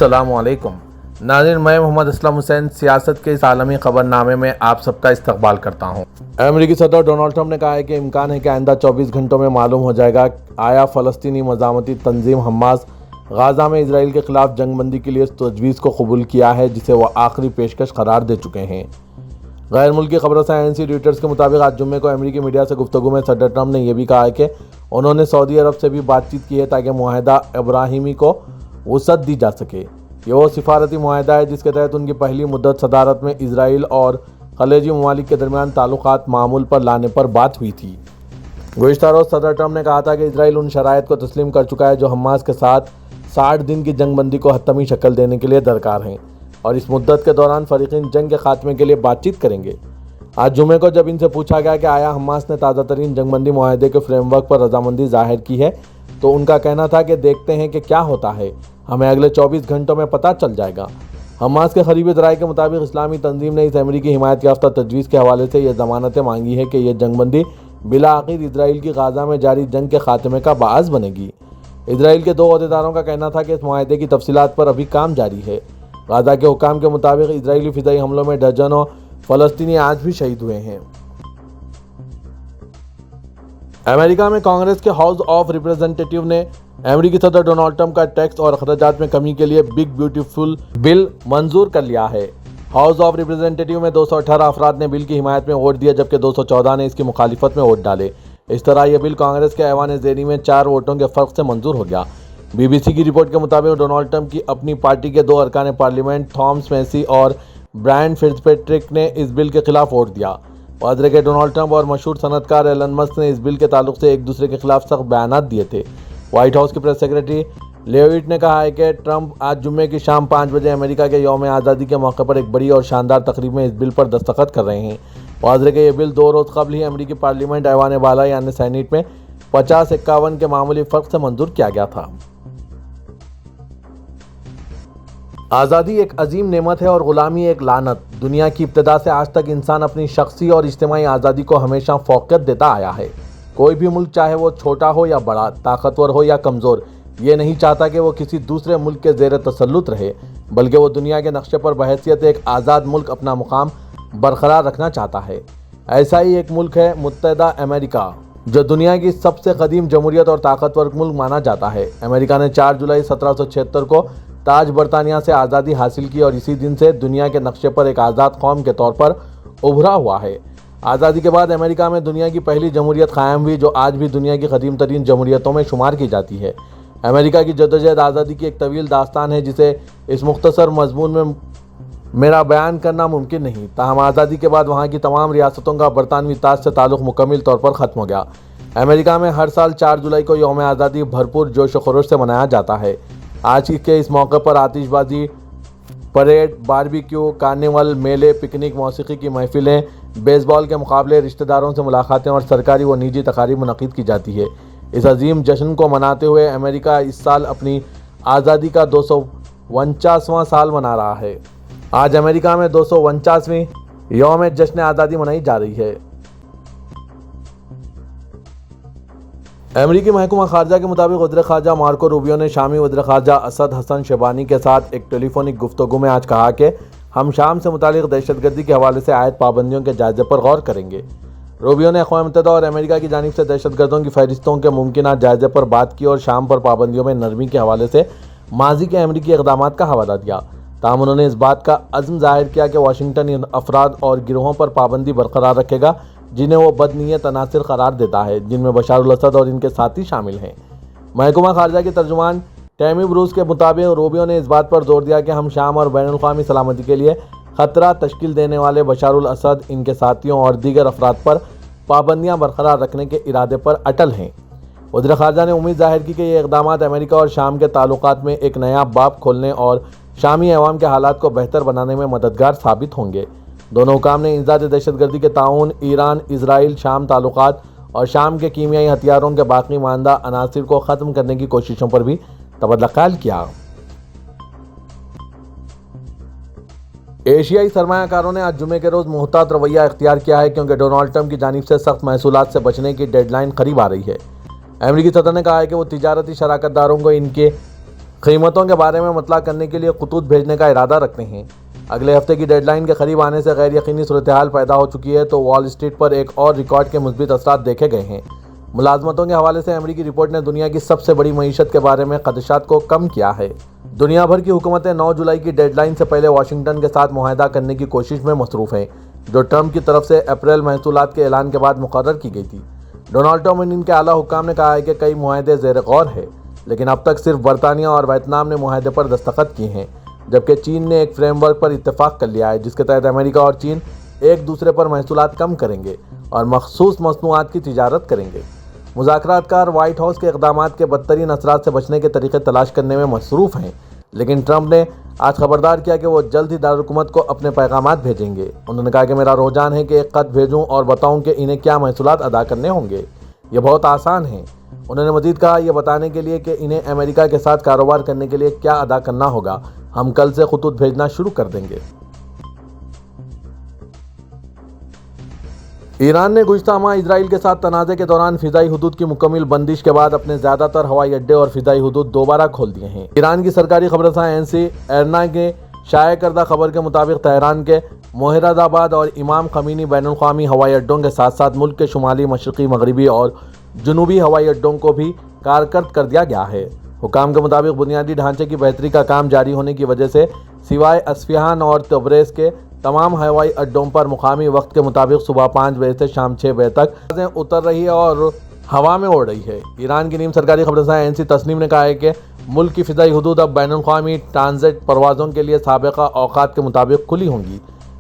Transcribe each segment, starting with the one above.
السلام علیکم ناظرین، میں محمد اسلم حسین سیاست کے اس عالمی خبر نامے میں آپ سب کا استقبال کرتا ہوں۔ امریکی صدر ڈونلڈ ٹرمپ نے کہا ہے کہ امکان ہے کہ آئندہ 24 گھنٹوں میں معلوم ہو جائے گا آیا فلسطینی مزاحمتی تنظیم حماس غزہ میں اسرائیل کے خلاف جنگ بندی کے لیے اس تجویز کو قبول کیا ہے جسے وہ آخری پیشکش قرار دے چکے ہیں۔ غیر ملکی خبر رساں ANC ریٹرز کے مطابق آج جمعے کو امریکی میڈیا سے گفتگو میں صدر ٹرمپ نے یہ بھی کہا ہے کہ انہوں نے سعودی عرب سے بھی بات چیت کی ہے تاکہ معاہدہ ابراہیمی کو وسعت دی جا سکے۔ یہ وہ سفارتی معاہدہ ہے جس کے تحت ان کی پہلی مدت صدارت میں اسرائیل اور خلیجی ممالک کے درمیان تعلقات معمول پر لانے پر بات ہوئی تھی۔ گزشتہ روز صدر ٹرمپ نے کہا تھا کہ اسرائیل ان شرائط کو تسلیم کر چکا ہے جو حماس کے ساتھ 60 دن کی جنگ بندی کو حتمی شکل دینے کے لیے درکار ہیں اور اس مدت کے دوران فریقین جنگ کے خاتمے کے لیے بات چیت کریں گے۔ آج جمعے کو جب ان سے پوچھا گیا کہ آیا حماس نے تازہ ترین جنگ بندی معاہدے کے فریم ورک پر رضامندی ظاہر کی ہے تو ان کا کہنا تھا کہ دیکھتے ہیں کہ کیا ہوتا ہے، ہمیں اگلے 24 گھنٹوں میں پتہ چل جائے گا۔ حماس کے قریبی ذرائع کے مطابق اسلامی تنظیم نے اس امریکی حمایت یافتہ تجویز کے حوالے سے یہ ضمانتیں مانگی ہے کہ یہ جنگ بندی بالآخر اسرائیل کی غزہ میں جاری جنگ کے خاتمے کا باعث بنے گی۔ اسرائیل کے 2 عہدیداروں کا کہنا تھا کہ اس معاہدے کی تفصیلات پر ابھی کام جاری ہے۔ غزہ کے حکام کے مطابق اسرائیلی فضائی حملوں میں درجنوں فلسطینی آج بھی شہید ہوئے ہیں۔ امریکہ میں کانگریس کے ہاؤس آف ریپریزنٹیٹیو نے امریکی صدر ڈونلڈ ٹرمپ کا ٹیکس اور اخراجات میں کمی کے لیے بگ بیوٹیفل بل منظور کر لیا ہے۔ ہاؤس آف ریپریزنٹیٹیو میں 218 افراد نے بل کی حمایت میں ووٹ دیا جبکہ 214 نے اس کی مخالفت میں ووٹ ڈالے۔ اس طرح یہ بل کانگریس کے ایوان زیریں میں 4 ووٹوں کے فرق سے منظور ہو گیا۔ BBC کی رپورٹ کے مطابق ڈونلڈ ٹرمپ کی اپنی پارٹی کے 2 ارکان پارلیمنٹ تھامس میسی اور برائن فٹزپیٹرک نے اس بل کے خلاف ووٹ دیا۔ واضح ہے کہ ڈونلڈ ٹرمپ اور مشہور صنعت کار ایلن مسک نے اس بل کے تعلق سے ایک دوسرے کے خلاف سخت بیانات دیے تھے۔ وائٹ ہاؤس کے پریس سیکرٹری لیوٹ نے کہا ہے کہ ٹرمپ آج جمعے کی شام 5 بجے امریکہ کے یوم آزادی کے موقع پر ایک بڑی اور شاندار تقریب میں اس بل پر دستخط کر رہے ہیں۔ واضح ہے کہ یہ بل 2 روز قبل ہی امریکی پارلیمنٹ ایوان بالا یعنی سینیٹ میں 50-51 کے معمولی فرق سے منظور کیا گیا تھا۔ آزادی ایک عظیم نعمت ہے اور غلامی ایک لعنت۔ دنیا کی ابتدا سے آج تک انسان اپنی شخصی اور اجتماعی آزادی کو ہمیشہ فوقیت دیتا آیا ہے۔ کوئی بھی ملک چاہے وہ چھوٹا ہو یا بڑا، طاقتور ہو یا کمزور، یہ نہیں چاہتا کہ وہ کسی دوسرے ملک کے زیر تسلط رہے، بلکہ وہ دنیا کے نقشے پر بحیثیت ایک آزاد ملک اپنا مقام برقرار رکھنا چاہتا ہے۔ ایسا ہی ایک ملک ہے متحدہ امریکہ، جو دنیا کی سب سے قدیم جمہوریت اور طاقتور ملک مانا جاتا ہے۔ امریکہ نے 4 جولائی 1776 کو تاج برطانیہ سے آزادی حاصل کی اور اسی دن سے دنیا کے نقشے پر ایک آزاد قوم کے طور پر ابھرا ہوا ہے۔ آزادی کے بعد امریکہ میں دنیا کی پہلی جمہوریت قائم ہوئی جو آج بھی دنیا کی قدیم ترین جمہوریتوں میں شمار کی جاتی ہے۔ امریکہ کی جدوجہد آزادی کی ایک طویل داستان ہے جسے اس مختصر مضمون میں میرا بیان کرنا ممکن نہیں، تاہم آزادی کے بعد وہاں کی تمام ریاستوں کا برطانوی تاج سے تعلق مکمل طور پر ختم ہو گیا۔ امریکہ میں ہر سال 4 جولائی کو یوم آزادی بھرپور جوش و خروش سے منایا جاتا ہے۔ آج کے اس موقع پر آتش بازی، پریڈ، باربیکیو، کارنیول، میلے، پکنک، موسیقی کی محفلیں، بیس بال کے مقابلے، رشتہ داروں سے ملاقاتیں اور سرکاری و نجی تقاریب منعقد کی جاتی ہے۔ اس عظیم جشن کو مناتے ہوئے امریکہ اس سال اپنی آزادی کا 249واں سال منا رہا ہے۔ آج امریکہ میں 249ویں یوم جشن آزادی منائی جا رہی ہے۔ امریکی محکمہ خارجہ کے مطابق وزیر خارجہ مارکو روبیو نے شامی وزیر خارجہ اسد حسن شیبانی کے ساتھ ایک ٹیلی فونک گفتگو میں آج کہا کہ ہم شام سے متعلق دہشت گردی کے حوالے سے عائد پابندیوں کے جائزے پر غور کریں گے۔ روبیو نے اقوام متحدہ اور امریکہ کی جانب سے دہشت گردوں کی فہرستوں کے ممکنہ جائزے پر بات کی اور شام پر پابندیوں میں نرمی کے حوالے سے ماضی کے امریکی اقدامات کا حوالہ دیا۔ تاہم انہوں نے اس بات کا عزم ظاہر کیا کہ واشنگٹن ان افراد اور گروہوں پر پابندی برقرار رکھے گا جنہیں وہ بدنیت عناصر قرار دیتا ہے، جن میں بشار الاسد اور ان کے ساتھی شامل ہیں۔ محکمہ خارجہ کے ترجمان ٹیمی بروس کے مطابق روبیو نے اس بات پر زور دیا کہ ہم شام اور بین الاقوامی سلامتی کے لیے خطرہ تشکیل دینے والے بشار الاسد، ان کے ساتھیوں اور دیگر افراد پر پابندیاں برقرار رکھنے کے ارادے پر اٹل ہیں۔ وزیر خارجہ نے امید ظاہر کی کہ یہ اقدامات امریکہ اور شام کے تعلقات میں ایک نیا باب کھولنے اور شامی عوام کے حالات کو بہتر بنانے میں مددگار ثابت ہوں گے۔ دونوں حکام نے انسداد دہشت گردی کے تعاون، ایران اسرائیل شام تعلقات اور شام کے کیمیائی ہتھیاروں کے باقی ماندہ عناصر کو ختم کرنے کی کوششوں پر بھی تبادلہ خیال کیا۔ ایشیائی سرمایہ کاروں نے آج جمعے کے روز محتاط رویہ اختیار کیا ہے کیونکہ ڈونلڈ ٹرمپ کی جانب سے سخت محصولات سے بچنے کی ڈیڈ لائن قریب آ رہی ہے۔ امریکی صدر نے کہا ہے کہ وہ تجارتی شراکت داروں کو ان کے قیمتوں کے بارے میں مطلع کرنے کے لیے خطوط بھیجنے کا ارادہ رکھتے ہیں۔ اگلے ہفتے کی ڈیڈ لائن کے قریب آنے سے غیر یقینی صورتحال پیدا ہو چکی ہے تو وال اسٹریٹ پر ایک اور ریکارڈ کے مثبت اثرات دیکھے گئے ہیں۔ ملازمتوں کے حوالے سے امریکی رپورٹ نے دنیا کی سب سے بڑی معیشت کے بارے میں خدشات کو کم کیا ہے۔ دنیا بھر کی حکومتیں 9 جولائی کی ڈیڈ لائن سے پہلے واشنگٹن کے ساتھ معاہدہ کرنے کی کوشش میں مصروف ہیں، جو ٹرمپ کی طرف سے اپریل محصولات کے اعلان کے بعد مقرر کی گئی تھی۔ ڈونلڈ ٹرمپ اور ان کے اعلیٰ حکام نے کہا ہے کہ کئی معاہدے زیر غور ہیں، لیکن اب تک صرف برطانیہ اور ویتنام نے معاہدے پر دستخط کیے ہیں، جبکہ چین نے ایک فریم ورک پر اتفاق کر لیا ہے جس کے تحت امریکہ اور چین ایک دوسرے پر محصولات کم کریں گے اور مخصوص مصنوعات کی تجارت کریں گے۔ مذاکرات کار وائٹ ہاؤس کے اقدامات کے بدترین اثرات سے بچنے کے طریقے تلاش کرنے میں مصروف ہیں، لیکن ٹرمپ نے آج خبردار کیا کہ وہ جلد ہی دارالحکومت کو اپنے پیغامات بھیجیں گے۔ انہوں نے کہا کہ میرا رجحان ہے کہ ایک خط بھیجوں اور بتاؤں کہ انہیں کیا محصولات ادا کرنے ہوں گے۔ یہ بہت آسان ہے۔ انہوں نے مزید کہا، یہ بتانے کے لیے کہ انہیں امریکہ کے ساتھ کاروبار کرنے کے لیے کیا ادا کرنا ہوگا، ہم کل سے خطوط بھیجنا شروع کر دیں گے۔ ایران نے گزشتہ ماہ اسرائیل کے ساتھ تنازع کے دوران فضائی حدود کی مکمل بندش کے بعد اپنے زیادہ تر ہوائی اڈے اور فضائی حدود دوبارہ کھول دیے ہیں۔ ایران کی سرکاری خبررساں اینسی ایرنا کے شائع کردہ خبر کے مطابق تہران کے موہراد آباد اور امام خمینی بین الاقوامی ہوائی اڈوں کے ساتھ ساتھ ملک کے شمالی، مشرقی، مغربی اور جنوبی ہوائی اڈوں کو بھی کارکرد کر دیا گیا ہے۔ حکام کے مطابق بنیادی ڈھانچے کی بہتری کا کام جاری ہونے کی وجہ سے سوائے اصفہان اور تبریز کے تمام ہوائی اڈوں پر مقامی وقت کے مطابق صبح 5 بجے سے شام 6 بجے تک پروازیں اتر رہی ہے اور ہوا میں اڑ رہی ہے۔ ایران کی نیم سرکاری خبررساں اینسی تسنیم نے کہا ہے کہ ملک کی فضائی حدود اب بین الاقوامی ٹرانزٹ پروازوں کے لیے سابقہ اوقات کے مطابق کھلی ہوں گی۔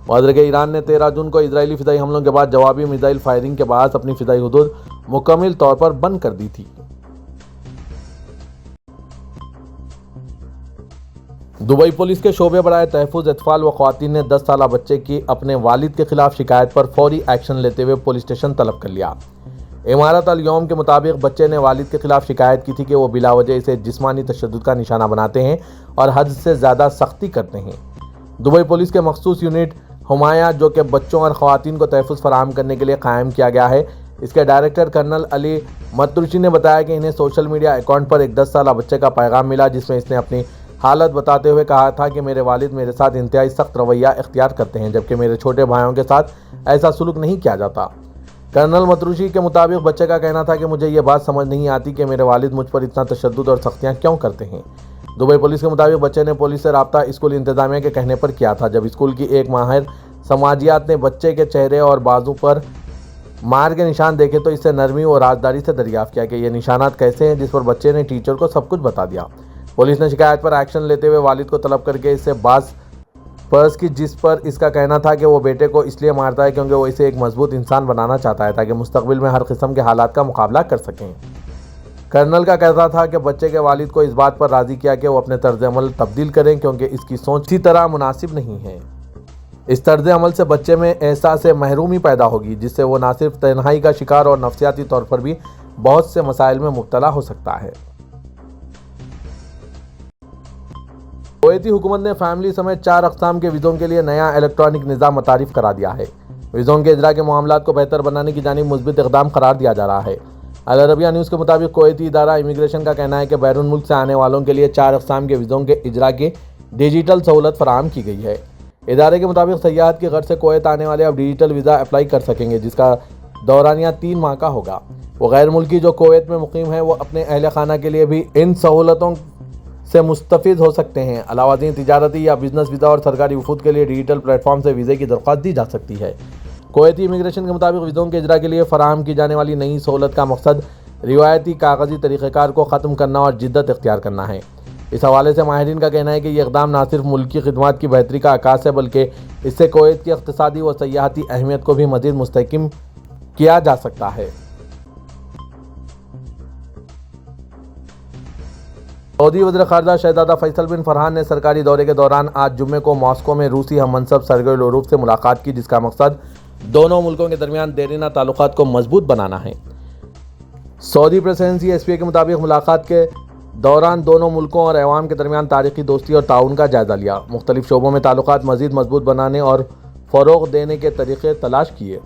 واضح کہ ایران نے 13 جون کو اسرائیلی فضائی حملوں کے بعد جوابی میزائل فائرنگ کے باعث اپنی فضائی حدود مکمل طور پر بند کر دی تھی۔ دبئی پولیس کے شعبے برائے تحفظ اطفال و خواتین نے 10 سالہ بچے کی اپنے والد کے خلاف شکایت پر فوری ایکشن لیتے ہوئے پولیس اسٹیشن طلب کر لیا۔ امارت الیوم کے مطابق بچے نے والد کے خلاف شکایت کی تھی کہ وہ بلا وجہ اسے جسمانی تشدد کا نشانہ بناتے ہیں اور حد سے زیادہ سختی کرتے ہیں۔ دبئی پولیس کے مخصوص یونٹ ہمایہ، جو کہ بچوں اور خواتین کو تحفظ فراہم کرنے کے لیے قائم کیا گیا ہے، اس کے ڈائریکٹر کرنل علی متروشی نے بتایا کہ انہیں سوشل میڈیا اکاؤنٹ پر ایک 10 سالہ بچے کا پیغام ملا جس میں اس نے اپنی حالت بتاتے ہوئے کہا تھا کہ میرے والد میرے ساتھ انتہائی سخت رویہ اختیار کرتے ہیں، جبکہ میرے چھوٹے بھائیوں کے ساتھ ایسا سلوک نہیں کیا جاتا۔ کرنل متروشی کے مطابق بچے کا کہنا تھا کہ مجھے یہ بات سمجھ نہیں آتی کہ میرے والد مجھ پر اتنا تشدد اور سختیاں کیوں کرتے ہیں۔ دبئی پولیس کے مطابق بچے نے پولیس سے رابطہ اسکول انتظامیہ کے کہنے پر کیا تھا، جب اسکول کی ایک ماہر سماجیات نے بچے کے چہرے اور بازو پر مار کے نشان دیکھے تو اس سے نرمی اور رازداری سے دریافت کیا کہ یہ نشانات کیسے ہیں، جس پر بچے نے ٹیچر کو سب کچھ بتا دیا۔ پولیس نے شکایت پر ایکشن لیتے ہوئے والد کو طلب کر کے اس سے باز پرس کی، جس پر اس کا کہنا تھا کہ وہ بیٹے کو اس لیے مارتا ہے کیونکہ وہ اسے ایک مضبوط انسان بنانا چاہتا ہے تاکہ مستقبل میں ہر قسم کے حالات کا مقابلہ کر سکیں۔ کرنل کا کہنا تھا کہ بچے کے والد کو اس بات پر راضی کیا کہ وہ اپنے طرز عمل تبدیل کریں کیونکہ اس کی سوچ اسی طرح مناسب نہیں ہے۔ اس طرز عمل سے بچے میں احساس محرومی پیدا ہوگی، جس سے وہ نہ صرف تنہائی کا شکار اور نفسیاتی طور پر بھی بہت سے مسائل میں مبتلا ہو سکتا ہے۔ کویتی حکومت نے فیملی سمیت 4 اقسام کے ویزوں کے لیے نیا الیکٹرانک نظام متعارف کرا دیا ہے۔ ویزوں کے اجرا کے معاملات کو بہتر بنانے کی جانب مثبت اقدام قرار دیا جا رہا ہے۔ العربیہ نیوز کے مطابق کویتی ادارہ امیگریشن کا کہنا ہے کہ بیرون ملک سے آنے والوں کے لیے 4 اقسام کے ویزوں کے اجرا کی ڈیجیٹل سہولت فراہم کی گئی ہے۔ ادارے کے مطابق سیاحت کی غرض سے کویت آنے والے اب ڈیجیٹل ویزا اپلائی کر سکیں گے، جس کا دورانیہ 3 ماہ کا ہوگا۔ وہ غیر ملکی جو کویت میں مقیم ہیں وہ اپنے اہل خانہ کے لیے بھی ان سہولتوں سے مستفید ہو سکتے ہیں۔ علاوہ ازیں تجارتی یا بزنس ویزا اور سرکاری وفود کے لیے ڈیجیٹل پلیٹ فارم سے ویزے کی درخواست دی جا سکتی ہے۔ کویتی امیگریشن کے مطابق ویزوں کے اجرا کے لیے فراہم کی جانے والی نئی سہولت کا مقصد روایتی کاغذی طریقہ کار کو ختم کرنا اور جدت اختیار کرنا ہے۔ اس حوالے سے ماہرین کا کہنا ہے کہ یہ اقدام نہ صرف ملکی خدمات کی بہتری کا عکاس ہے بلکہ اس سے کویت کی اقتصادی و سیاحتی اہمیت کو بھی مزید مستحکم کیا جا سکتا ہے۔ سعودی وزیر خارجہ شہزادہ فیصل بن فرحان نے سرکاری دورے کے دوران آج جمعے کو ماسکو میں روسی ہم منصب سرگئی لاروف سے ملاقات کی، جس کا مقصد دونوں ملکوں کے درمیان دیرینہ تعلقات کو مضبوط بنانا ہے۔ سعودی پریسیڈنسی ایس پی اے کے مطابق ملاقات کے دوران دونوں ملکوں اور عوام کے درمیان تاریخی دوستی اور تعاون کا جائزہ لیا، مختلف شعبوں میں تعلقات مزید مضبوط بنانے اور فروغ دینے کے طریقے تلاش کیے۔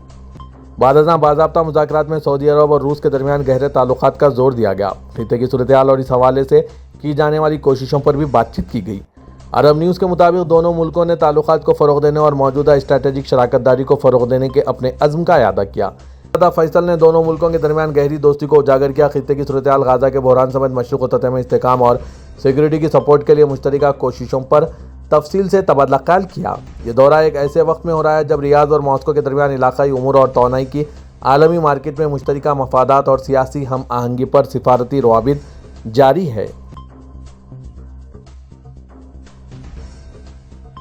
بعد ازاں باضابطہ مذاکرات میں سعودی عرب اور روس کے درمیان گہرے تعلقات کا زور دیا گیا۔ خطے کی صورتحال اور اس حوالے سے کی جانے والی کوششوں پر بھی بات چیت کی گئی۔ عرب نیوز کے مطابق دونوں ملکوں نے تعلقات کو فروغ دینے اور موجودہ اسٹریٹجک شراکت داری کو فروغ دینے کے اپنے عزم کا اعادہ کیا۔ صدر فیصل نے دونوں ملکوں کے درمیان گہری دوستی کو اجاگر کیا، خطے کی صورتحال، غزہ کے بحران سمیت مشرق و سطح میں استحکام اور سیکورٹی کی سپورٹ کے لیے مشترکہ کوششوں پر تفصیل سے تبادلہ خیال کیا۔ یہ دورہ ایک ایسے وقت میں ہو رہا ہے جب ریاض اور ماسکو کے درمیان علاقائی امور اور توانائی کی عالمی مارکیٹ میں مشترکہ مفادات اور سیاسی ہم آہنگی پر سفارتی روابط جاری ہے۔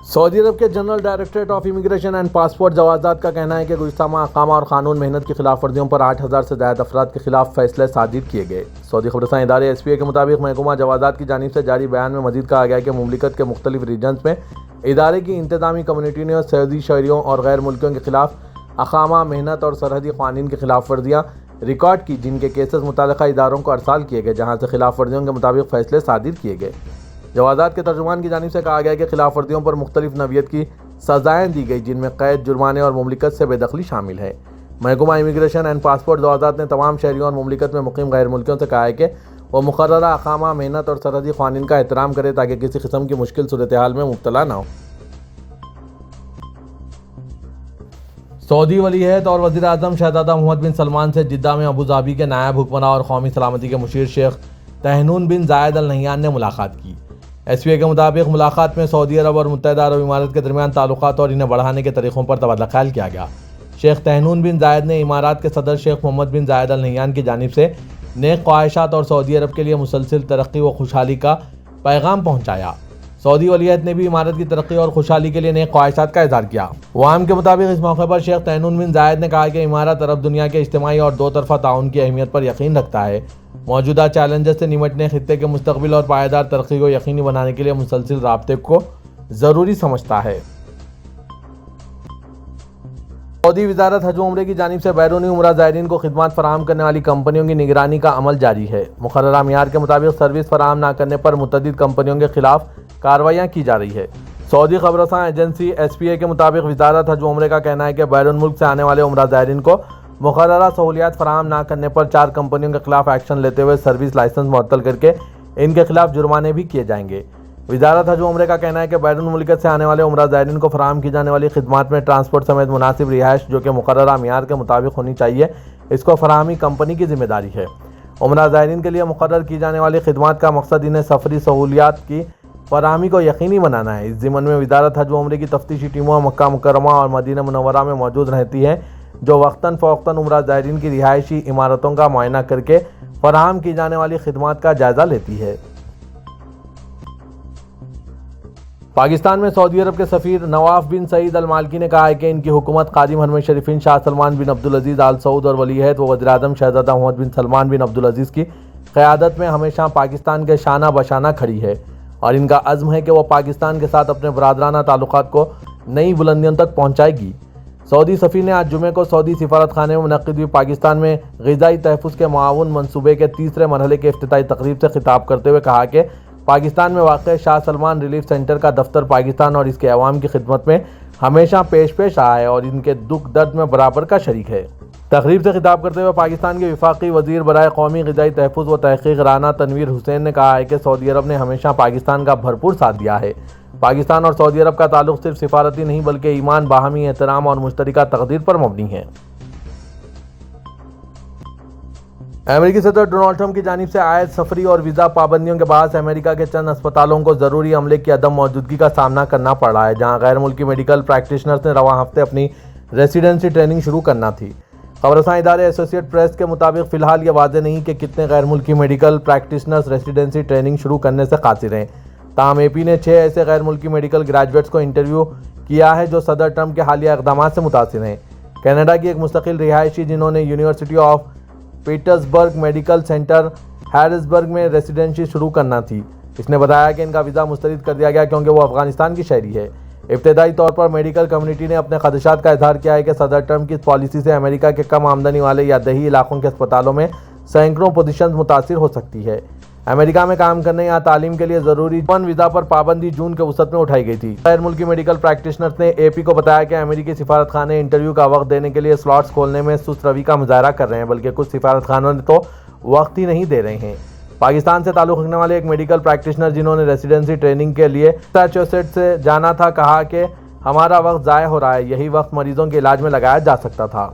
سعودی عرب کے general directorate of immigration and passport جوازات کا کہنا ہے کہ گزشتہ ماہ اقامہ اور قانون محنت کی خلاف ورزیوں پر 8,000 سے زائد افراد کے خلاف فیصلے صادر کیے گئے۔ سعودی خبررساں ادارے SPA کے مطابق محکمہ جوازات کی جانب سے جاری بیان میں مزید کہا گیا کہ مملکت کے مختلف ریجنز میں ادارے کی انتظامی کمیونٹی نے سعودی شہریوں اور غیر ملکیوں کے خلاف اقامہ، محنت اور سرحدی قوانین کی خلاف ورزیاں ریکارڈ کی، جن کے کیسز متعلقہ اداروں کو ارسال کیے گئے، جہاں سے خلاف ورزیوں کے مطابق فیصلے صادر کیے گئے۔ جوازات کے ترجمان کی جانب سے کہا گیا کہ خلاف ورزیوں پر مختلف نوعیت کی سزائیں دی گئی، جن میں قید، جرمانے اور مملکت سے بے دخلی شامل ہے۔ محکمہ امیگریشن اینڈ پاسپورٹ جوازات نے تمام شہریوں اور مملکت میں مقیم غیر ملکیوں سے کہا ہے کہ وہ مقررہ اقامہ، محنت اور سرحدی قوانین کا احترام کرے تاکہ کسی قسم کی مشکل صورتحال میں مبتلا نہ ہو۔ سعودی ولی عہد اور وزیر اعظم شہزادہ محمد بن سلمان سے جدہ میں ابوظہبی کے نائب حکمراں اور قومی سلامتی کے مشیر شیخ تہنون بن زاید ال نہیان نے ملاقات کی۔ SPA کے مطابق ملاقات میں سعودی عرب اور متحدہ عرب امارات کے درمیان تعلقات اور انہیں بڑھانے کے طریقوں پر تبادلہ خیال کیا گیا۔ شیخ تہنون بن زاید نے امارات کے صدر شیخ محمد بن زاید ال نہیان کی جانب سے نیک خواہشات اور سعودی عرب کے لیے مسلسل ترقی و خوشحالی کا پیغام پہنچایا۔ سعودی ولی عہد نے بھی امارت کی ترقی اور خوشحالی کے لیے نیک خواہشات کا اظہار کیا۔ وام کے مطابق اس موقع پر شیخ تہنون بن زاید نے کہا کہ امارات عرب دنیا کے اجتماعی اور دو طرفہ تعاون کی اہمیت پر یقین رکھتا ہے، موجودہ چیلنجز سے نمٹنے، خطے کے مستقبل اور پائیدار ترقی کو یقینی بنانے کے لیے مسلسل رابطے کو ضروری سمجھتا ہے۔ سعودی وزارت حج و عمرے کی جانب سے بیرونی عمرہ زائرین کو خدمات فراہم کرنے والی کمپنیوں کی نگرانی کا عمل جاری ہے۔ مقررہ معیار کے مطابق سروس فراہم نہ کرنے پر متعدد کمپنیوں کے خلاف کارروائیاں کی جا رہی ہے۔ سعودی خبررساں ایجنسی SPA کے مطابق وزارت حج و عمرے کا کہنا ہے کہ بیرون ملک سے آنے والے عمرہ زائرین کو مقررہ سہولیات فراہم نہ کرنے پر 4 کمپنیوں کے خلاف ایکشن لیتے ہوئے سروس لائسنس معطل کر کے ان کے خلاف جرمانے بھی کیے جائیں گے۔ وزارت حج و عمرے کا کہنا ہے کہ بیرون ملکت سے آنے والے عمرہ زائرین کو فراہم کی جانے والی خدمات میں ٹرانسپورٹ سمیت مناسب رہائش جو کہ مقررہ معیار کے مطابق ہونی چاہیے، اس کو فراہمی کمپنی کی ذمہ داری ہے۔ عمرہ زائرین کے لیے مقرر کی جانے والی خدمات کا مقصد انہیں سفری سہولیات کی فراہمی کو یقینی بنانا ہے۔ اس ضمن میں وزارت حج و عمرے کی تفتیشی ٹیموں مکہ مکرمہ اور مدینہ منورہ میں موجود رہتی ہیں، جو وقتاً فوقتاً عمرہ زائرین کی رہائشی عمارتوں کا معائنہ کر کے فراہم کی جانے والی خدمات کا جائزہ لیتی ہے۔ پاکستان میں سعودی عرب کے سفیر نواف بن سعید المالکی نے کہا ہے کہ ان کی حکومت خادم حرم شریفین شاہ سلمان بن عبدالعزیز آل سعود اور ولی عہد و وزیر اعظم شہزادہ محمد بن سلمان بن عبدالعزیز کی قیادت میں ہمیشہ پاکستان کے شانہ بشانہ کھڑی ہے اور ان کا عزم ہے کہ وہ پاکستان کے ساتھ اپنے برادرانہ تعلقات کو نئی بلندیوں تک پہنچائے گی۔ سعودی سفیر نے آج جمعے کو سعودی سفارت خانے میں منعقد ہوئی پاکستان میں غذائی تحفظ کے معاون منصوبے کے تیسرے مرحلے کے افتتاحی تقریب سے خطاب کرتے ہوئے کہا کہ پاکستان میں واقع شاہ سلمان ریلیف سینٹر کا دفتر پاکستان اور اس کے عوام کی خدمت میں ہمیشہ پیش آیا ہے اور ان کے دکھ درد میں برابر کا شریک ہے۔ تقریب سے خطاب کرتے ہوئے پاکستان کے وفاقی وزیر برائے قومی غذائی تحفظ و تحقیق رانا تنویر حسین نے کہا ہے کہ سعودی عرب نے ہمیشہ پاکستان کا بھرپور ساتھ دیا ہے۔ پاکستان اور سعودی عرب کا تعلق صرف سفارتی نہیں بلکہ ایمان، باہمی احترام اور مشترکہ تقدیر پر مبنی ہے۔ امریکی صدر ڈونلڈ ٹرمپ کی جانب سے عائد سفری اور ویزا پابندیوں کے باعث امریکہ کے چند اسپتالوں کو ضروری عملے کی عدم موجودگی کا سامنا کرنا پڑ رہا ہے، جہاں غیر ملکی میڈیکل پریکٹیشنرز نے رواں ہفتے اپنی ریسیڈنسی ٹریننگ شروع کرنا تھی۔ خبررساں ادارے ایسوسیٹ پریس کے مطابق فی الحال یہ واضح نہیں کہ کتنے غیر ملکی میڈیکل پریکٹیشنرز ریسیڈنسی ٹریننگ شروع کرنے سے قاصر ہیں۔ تاہم AP نے 6 ایسے غیر ملکی میڈیکل گریجویٹس کو انٹرویو کیا ہے جو صدر ٹرمپ کے حالیہ اقدامات سے متاثر ہیں۔ کینیڈا کی ایک مستقل رہائشی جنہوں نے university of Pittsburgh medical center Harrisburg میں ریسیڈنسی شروع کرنا تھی، اس نے بتایا کہ ان کا ویزا مسترد کر دیا گیا کیونکہ وہ افغانستان کی شہری ہے۔ ابتدائی طور پر میڈیکل کمیونٹی نے اپنے خدشات کا اظہار کیا ہے کہ صدر ٹرمپ کی اس پالیسی سے امریکہ کے کم آمدنی والے یا دیہی علاقوں کے اسپتالوں میں سینکڑوں پوزیشنز متاثر ہو سکتی ہے۔ امریکہ میں کام کرنے یا تعلیم کے لیے ضروری ویزا پر پابندی جون کے وسط میں اٹھائی گئی تھی۔ غیر ملکی میڈیکل پریکٹیشنرز نے AP کو بتایا کہ امریکی سفارت خانے انٹرویو کا وقت دینے کے لیے سلاٹس کھولنے میں سست روی کا مظاہرہ کر رہے ہیں، بلکہ کچھ سفارت خانوں نے تو وقت ہی نہیں دے رہے ہیں۔ پاکستان سے تعلق رکھنے والے ایک میڈیکل پریکٹیشنر جنہوں نے ریزیڈنسی ٹریننگ کے لیے میساچوسیٹس سے جانا تھا، کہا کہ ہمارا وقت ضائع ہو رہا ہے، یہی وقت مریضوں کے علاج میں لگایا جا سکتا تھا۔